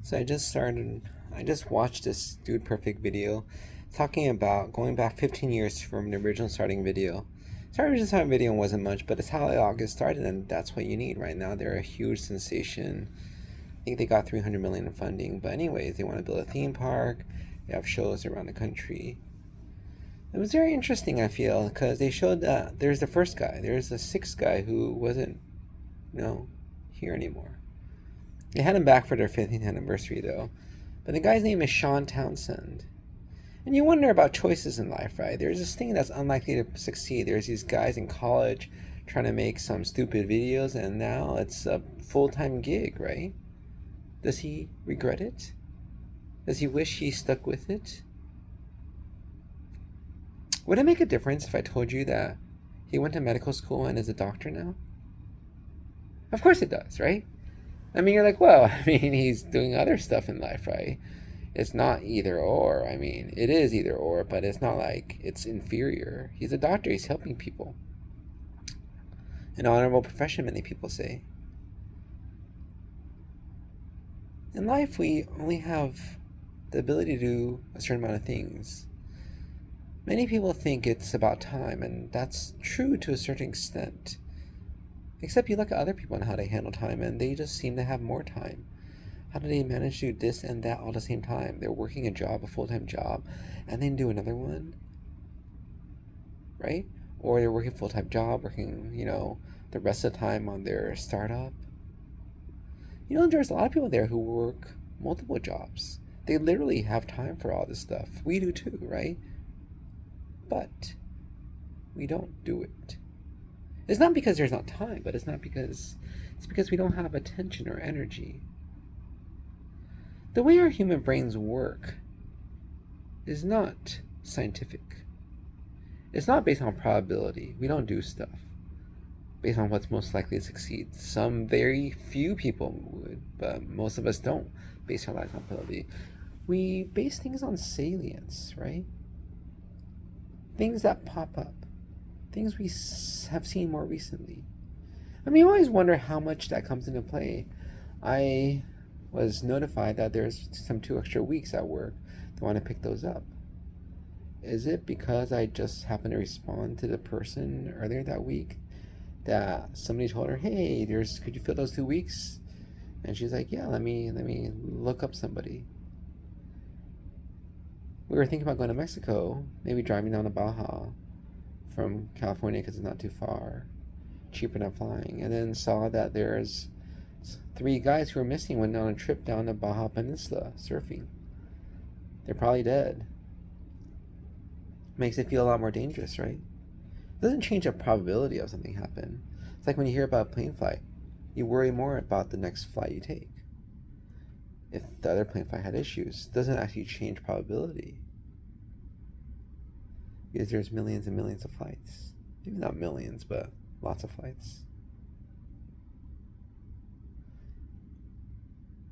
So I just watched this Dude Perfect video talking about going back 15 years from the original starting video. Sorry, original starting video wasn't much, but it's how it all gets started, and that's what you need right now. They're a huge sensation. I think they got 300 million in funding, but anyways, they want to build a theme park. They have shows around the country. It was very interesting, I feel, because they showed that there's the first guy, there's the sixth guy who wasn't, here anymore. They had him back for their 15th anniversary, though. But the guy's name is Townsend. And you wonder about choices in life, right? There's this thing that's unlikely to succeed. There's these guys in college trying to make some stupid videos, and now it's a full-time gig, right? Does he regret it? Does he wish he stuck with it? Would it make a difference if I told you that he went to medical school and is a doctor now? Of course it does, right? I mean, you're like, well, I mean, he's doing other stuff in life, right? It's not either or. I mean, it is either or, but it's not like it's inferior. He's a doctor, he's helping people. An honorable profession, many people say. In life, we only have the ability to do a certain amount of things. Many people think it's about time, and that's true to a certain extent. Except you look at other people and how they handle time, and they just seem to have more time. How do they manage to do this and that all at the same time? They're working a job, a full-time job, and then do another one, right? Or they're working a full-time job, working, the rest of the time on their startup. There's a lot of people there who work multiple jobs. They literally have time for all this stuff. We do too, right? But we don't do it. It's not because there's not time, but it's because we don't have attention or energy. The way our human brains work is not scientific. It's not based on probability. We don't do stuff based on what's most likely to succeed. Some very few people would, but most of us don't base our lives on probability. We base things on salience, right? Things that pop up. Things we have seen more recently. I mean, you always wonder how much that comes into play. I was notified that there's some 2 extra weeks at work. They want to pick those up. Is it because I just happened to respond to the person earlier that week that somebody told her, hey, could you fill those 2 weeks? And she's like, yeah, let me look up somebody. We were thinking about going to Mexico, maybe driving down to Baja from California because it's not too far, cheaper than flying, and then saw that there's 3 guys who were missing went on a trip down the Baja Peninsula surfing. They're probably dead. Makes it feel a lot more dangerous, right? It doesn't change the probability of something happening. It's like when you hear about a plane flight, you worry more about the next flight you take. If the other plane flight had issues, it doesn't actually change probability. Because there's millions and millions of flights. Maybe not millions, but lots of flights.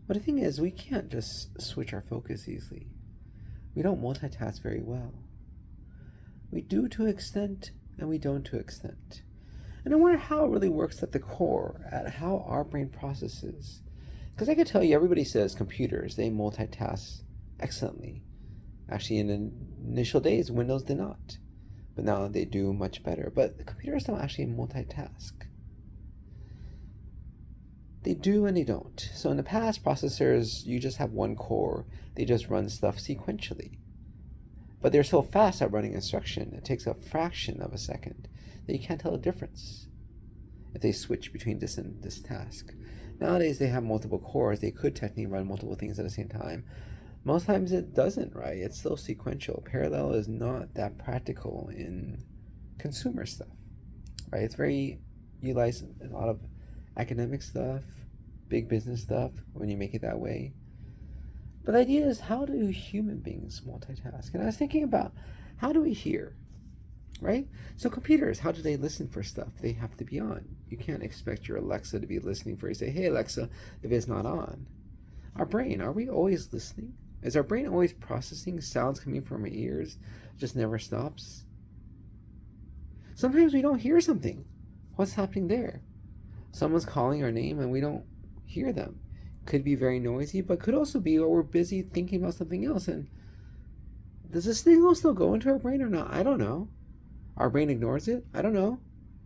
But the thing is, we can't just switch our focus easily. We don't multitask very well. We do to an extent, and we don't to an extent. And I wonder how it really works at the core, at how our brain processes. Because I can tell you, everybody says computers, they multitask excellently. Actually, in the initial days, Windows did not. But now they do much better. But the computers don't actually multitask. They do and they don't. So in the past, processors, you just have one core. They just run stuff sequentially. But they're so fast at running instruction, it takes a fraction of a second that you can't tell the difference if they switch between this and this task. Nowadays, they have multiple cores. They could technically run multiple things at the same time. Most times it doesn't, right? It's still sequential. Parallel is not that practical in consumer stuff, right? It's very utilized in a lot of academic stuff, big business stuff, when you make it that way. But the idea is, how do human beings multitask? And I was thinking about, how do we hear, right? So computers, how do they listen for stuff? They have to be on. You can't expect your Alexa to be listening for you. Say, hey, Alexa, if it's not on. Our brain, are we always listening? Is our brain always processing sounds coming from our ears? Just never stops? Sometimes we don't hear something. What's happening there? Someone's calling our name and we don't hear them. could be very noisy, but could also be we're busy thinking about something else. And does this signal still go into our brain or not? I don't know. Our brain ignores it? I don't know.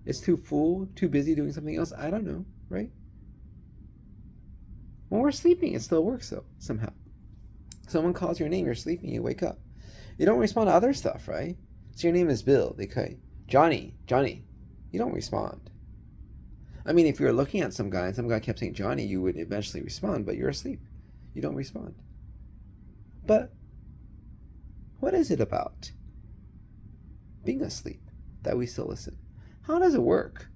It's too full, too busy doing something else? I don't know, right? When we're sleeping, it still works though, somehow. Someone calls your name, you're sleeping, you wake up. You don't respond to other stuff, right? So your name is Bill. They say, Johnny, Johnny. You don't respond. I mean, if you were looking at some guy and some guy kept saying Johnny, you would eventually respond, but you're asleep. You don't respond. But what is it about being asleep that we still listen? How does it work?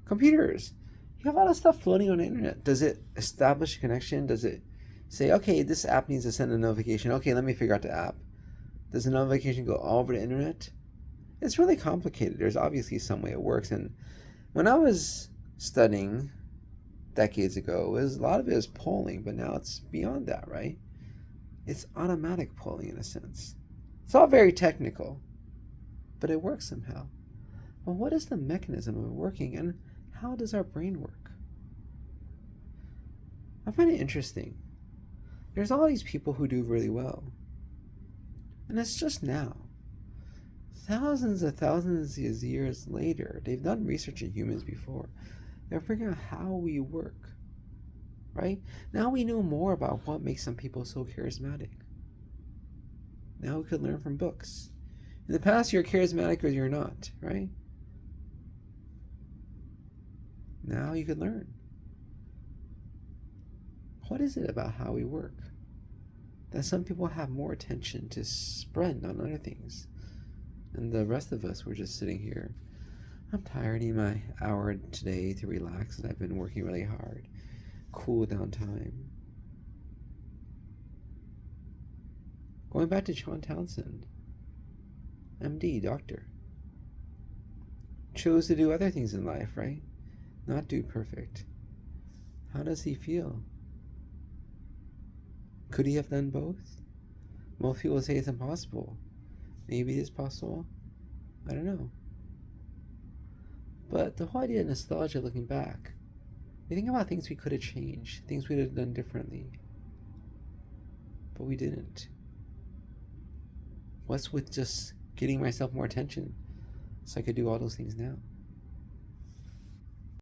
Computers, you have all this stuff floating on the internet. Does it establish a connection? Does it say, okay, this app needs to send a notification. Okay, let me figure out the app. Does the notification go all over the internet? It's really complicated. There's obviously some way it works. And when I was studying decades ago, a lot of it is polling, but now it's beyond that, right? It's automatic polling in a sense. It's all very technical, but it works somehow. Well, what is the mechanism of it working, and how does our brain work? I find it interesting. There's all these people who do really well, and it's just now. Thousands of years later, they've done research in humans before. They're figuring out how we work, right? Now we know more about what makes some people so charismatic. Now we could learn from books. In the past, you're charismatic or you're not, right? Now you could learn. What is it about how we work that some people have more attention to spread on other things, and the rest of us, we're just sitting here? I'm tired. I need my hour today to relax, and I've been working really hard. Cool down time. Going back to John Townsend, MD, doctor. Chose to do other things in life, right? Not do perfect. How does he feel? Could he have done both? Most people say it's impossible. Maybe it is possible. I don't know. But the whole idea of nostalgia, looking back, we think about things we could have changed, things we would have done differently. But we didn't. What's with just getting myself more attention so I could do all those things now?